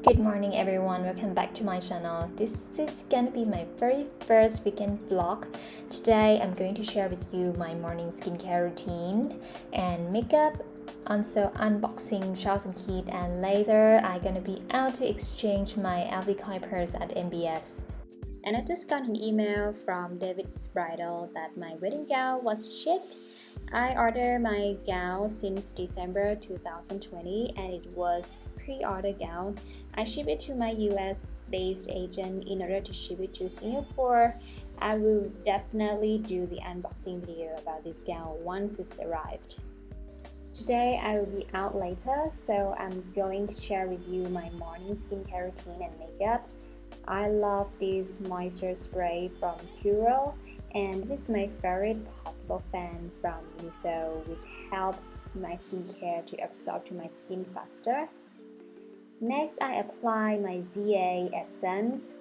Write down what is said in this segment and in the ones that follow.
Good morning everyone, welcome back to my channel. This is gonna be my very first weekend vlog. Today I'm going to share with you my morning skincare routine and makeup, also unboxing Charles & Keith, and later I'm gonna be out to exchange my LV coin purse at MBS. And I just got an email from David's Bridal that my wedding gown was shipped. I ordered my gown since December 2020 and it was pre-order gown. I ship it to my US based agent in order to ship it to Singapore. I will definitely do the unboxing video about this gown once it's arrived. Today I will be out later, so I'm going to share with you my morning skincare routine and makeup. I love this moisture spray from Kuro, and this is my favorite portable fan from Miniso, which helps my skincare to absorb to my skin faster. Next, I apply my ZA essence.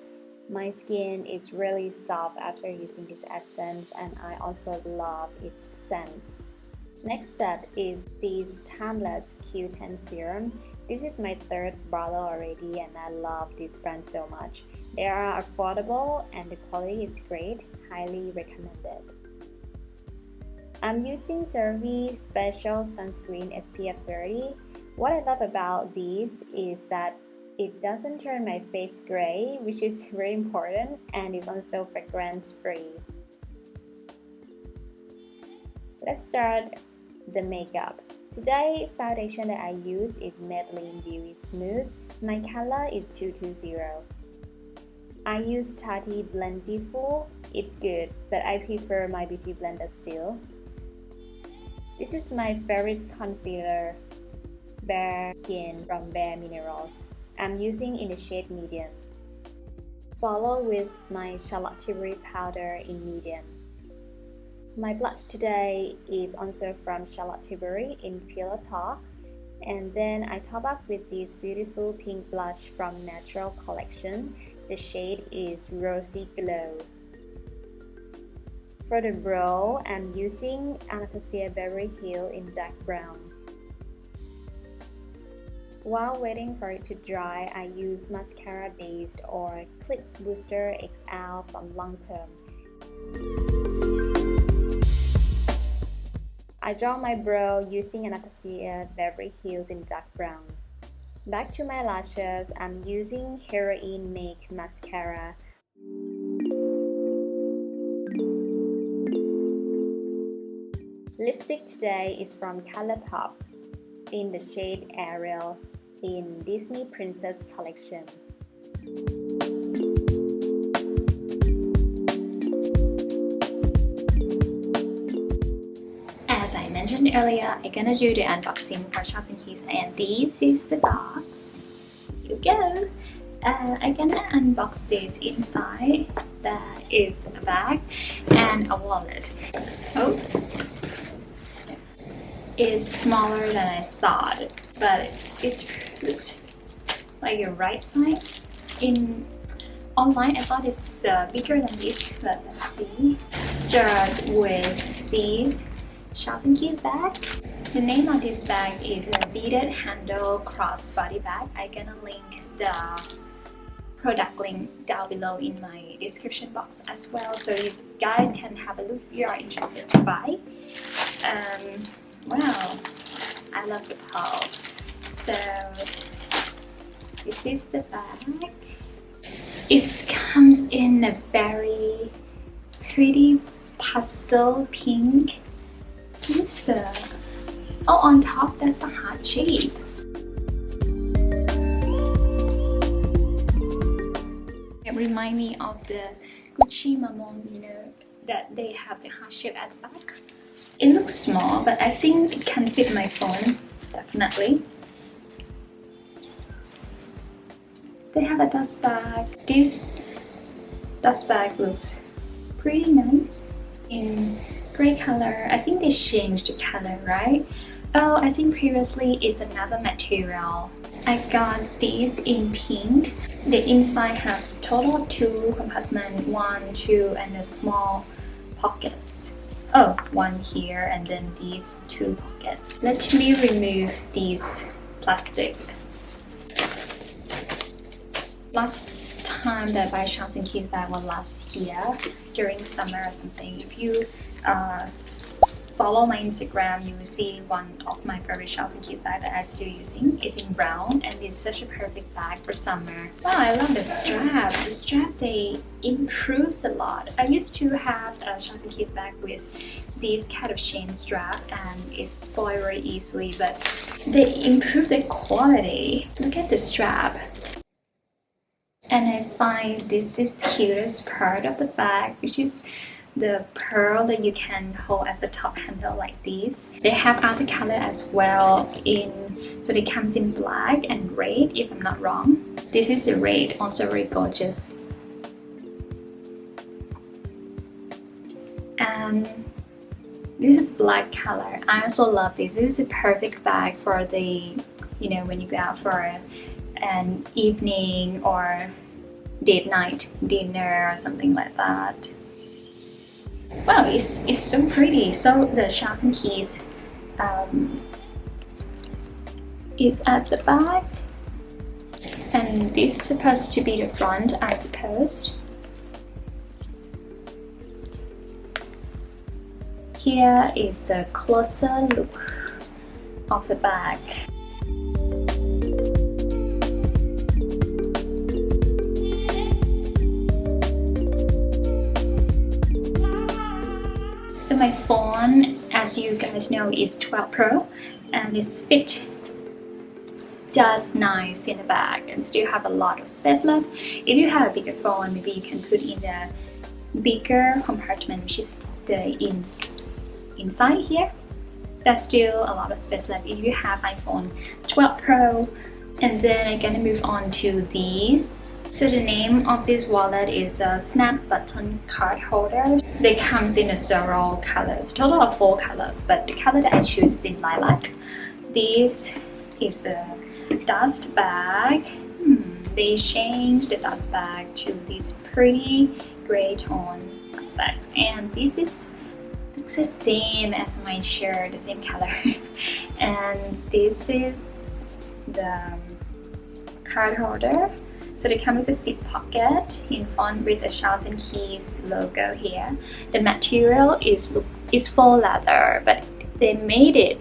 My skin is really soft after using this essence, and I also love its scent. Next step is this Timeless Q10 serum. This is my third bottle already and I love this brand so much. They are affordable and the quality is great, highly recommended. I'm using CeraVe Special Sunscreen SPF 30. What I love about this is that it doesn't turn my face gray, which is very important, and is also fragrance free. Let's start the makeup. Today, foundation that I use is Maybelline Dewy Smooth. My color is 220. I use Tati Blendiful. It's good, but I prefer my beauty blender still. This is my favorite concealer, Bare Skin from Bare Minerals. I'm using in the shade medium. Follow with my Charlotte Tilbury powder in medium. My blush today is also from Charlotte Tilbury in Pillow Talk, and then I top up with this beautiful pink blush from Natural Collection. The shade is Rosy Glow. For the brow, I'm using Anastasia Beverly Hills in dark brown. While waiting for it to dry, I use mascara based or Clicks Booster XL from Long Term. I draw my brow using Anastasia Beverly Hills in dark brown. Back to my lashes, I'm using Heroine Make Mascara. Lipstick today is from ColourPop in the shade Ariel in Disney Princess Collection. As I mentioned earlier, I'm gonna do the unboxing for Charles & Keith, and this is the box. Here we go. I'm gonna unbox this inside. That is a bag and a wallet. Oh, it's smaller than I thought, but it looks like a right side. In online, I thought it's bigger than this, but let's see. Start with these Charles & Keith bag. The name of this bag is a beaded handle crossbody bag. I'm gonna link the product link down below in my description box as well, so you guys can have a look if you are interested to buy. Wow, I love the pearl. So this is the bag. It comes in a very pretty pastel pink. Oh, on top that's a heart shape. It reminds me of the Gucci Mamon, that they have the heart shape at the back. It looks small, but I think it can fit my phone, definitely. They have a dust bag. This dust bag looks pretty nice in gray color. I think they changed the color, right? Oh, I think previously it's another material. I got this in pink. The inside has total 2 compartments, 1, 2, and a small pockets. Oh, one here and then these 2 pockets. Let me remove these plastic. Last time that I buy Charles & Keys bag was last year during summer or something. If you follow my Instagram, you will see one of my favorite Charles & Keys bag that I'm still using. It's in brown and it's such a perfect bag for summer. Wow, I love the strap. The strap, they improves a lot. I used to have a Charles & Keys bag with this kind of chain strap and it spoiled very easily, but they improve the quality. Look at the strap. And I find this is the cutest part of the bag, which is the pearl that you can hold as a top handle like this. They have other color as well so it comes in black and red if I'm not wrong. This is the red, also very gorgeous. And this is black color. I also love this. This is a perfect bag for the, when you go out for an evening or date night dinner or something like that. Wow, it's so pretty. So the Charles & Keys is at the back, and this is supposed to be the front, I suppose. Here is the closer look of the bag. So my phone, as you guys know, is 12 Pro and it's fit just nice in the bag and still have a lot of space left. If you have a bigger phone, maybe you can put in the bigger compartment, which is the inside here. There's still a lot of space left if you have iPhone 12 Pro. And then I'm gonna move on to these. So the name of this wallet is a snap button card holder. They comes in several colors, total of 4 colors, but the color that I choose is in lilac. This is a dust bag. They changed the dust bag to this pretty gray tone dust bag, and this looks the same as my shirt, the same color. And this is the card holder. So they come with a zip pocket in front with a Charles & Keys logo here. The material is faux leather, but they made it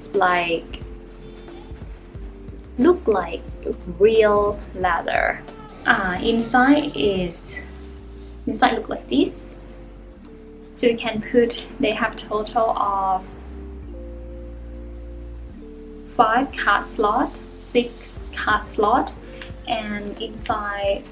look like real leather. Inside look like this. So you can they have total of 5 card slot, 6 card slot. And inside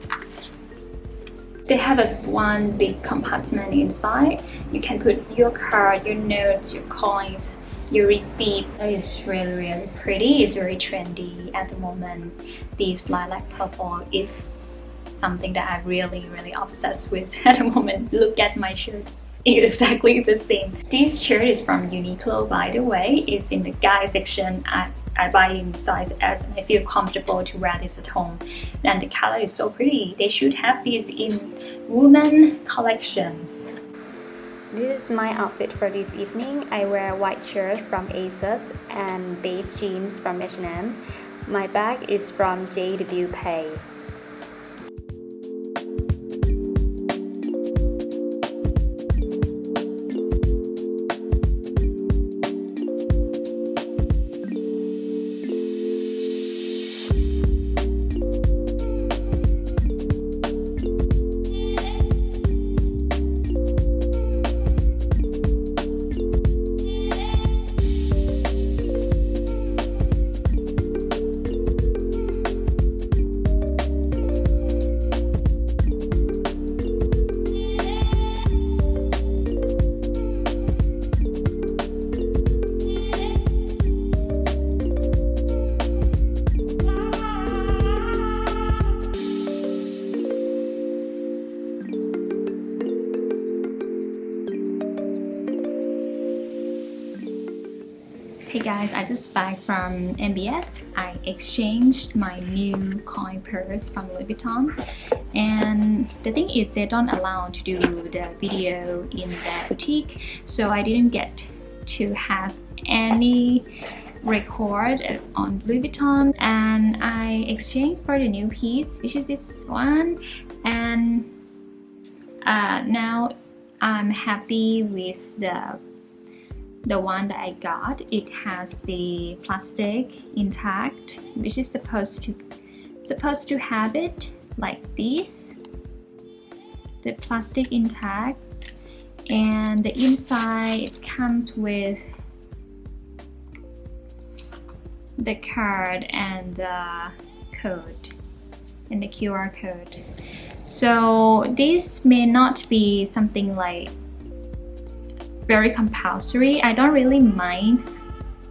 they have one big compartment inside. You can put your card, your notes, your coins, your receipt. It's really, really pretty. It's very trendy at the moment. This lilac purple is something that I'm really, really obsessed with at the moment. Look at my shirt. Exactly the same. This shirt is from Uniqlo, by the way. It's in the guys section. I buy in size S and I feel comfortable to wear this at home. And the color is so pretty. They should have this in women collection. This is my outfit for this evening. I wear a white shirt from ASOS and beige jeans from H&M. My bag is from JW Pay. Hey guys, I just back from MBS. I exchanged my new coin purse from Louis Vuitton, and the thing is they don't allow to do the video in that boutique, so I didn't get to have any record on Louis Vuitton, and I exchanged for the new piece, which is this one, and now I'm happy with the one that I got. It has the plastic intact, which is supposed to have it like this, the plastic intact, and the inside it comes with the card and the code and the QR code. So this may not be something like very compulsory. I don't really mind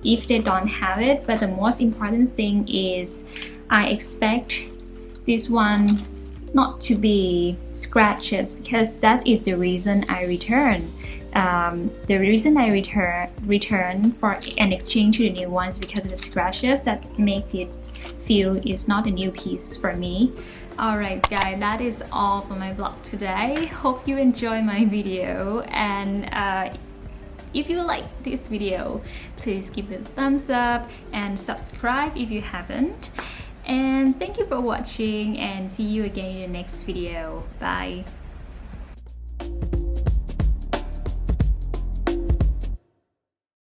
if they don't have it, but the most important thing is I expect this one not to be scratches, because that is the reason I return. The reason I return for an exchange to the new ones, because of the scratches that make it feel it's not a new piece for me. Alright guys, that is all for my vlog today. Hope you enjoy my video, and if you like this video, please give it a thumbs up and subscribe if you haven't. And thank you for watching, and see you again in the next video. Bye.